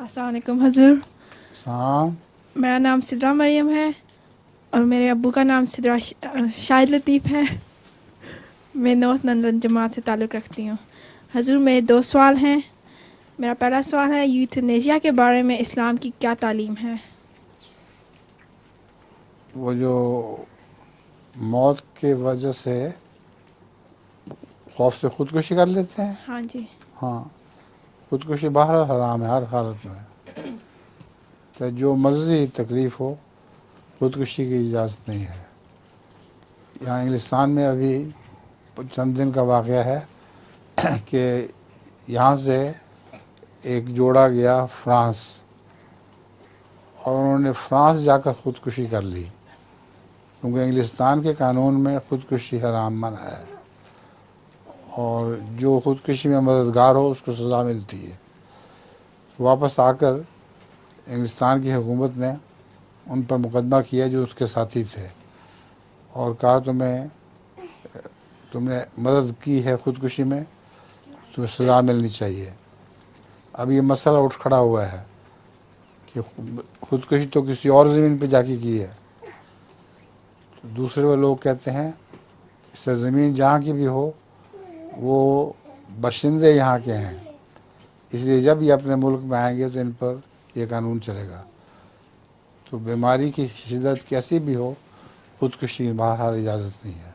السلام علیکم حضور. سلام. میرا نام سدرا مریم ہے اور میرے ابو کا نام سدرا شاہد لطیف ہے. میں نارتھ لندن جماعت سے تعلق رکھتی ہوں. حضور میرے 2 سوال ہیں. میرا پہلا سوال ہے یوتھنیزیا کے بارے میں اسلام کی کیا تعلیم ہے؟ وہ جو موت کی وجہ سے خوف سے خودکشی کر لیتے ہیں. ہاں جی. ہاں، خودکشی باہر حرام ہے ہر حالت میں. تو جو مرضی تکلیف ہو خودکشی کی اجازت نہیں ہے. یہاں انگلستان میں ابھی چند دن کا واقعہ ہے کہ یہاں سے ایک جوڑا گیا فرانس اور انہوں نے فرانس جا کر خودکشی کر لی، کیونکہ انگلستان کے قانون میں خودکشی حرام منع ہے اور جو خودکشی میں مددگار ہو اس کو سزا ملتی ہے. واپس آ کر انگلستان کی حکومت نے ان پر مقدمہ کیا جو اس کے ساتھی تھے اور کہا تم نے مدد کی ہے خودکشی میں، تمہیں سزا ملنی چاہیے. اب یہ مسئلہ اٹھ کھڑا ہوا ہے کہ خودکشی تو کسی اور زمین پہ جا کے کی ہے. دوسرے وہ لوگ کہتے ہیں کہ سرزمین جہاں کی بھی ہو وہ باشندے یہاں کے ہیں، اس لیے جب یہ اپنے ملک میں آئیں گے تو ان پر یہ قانون چلے گا. تو بیماری کی شدت کیسی بھی ہو خودکشی باہر اجازت نہیں ہے.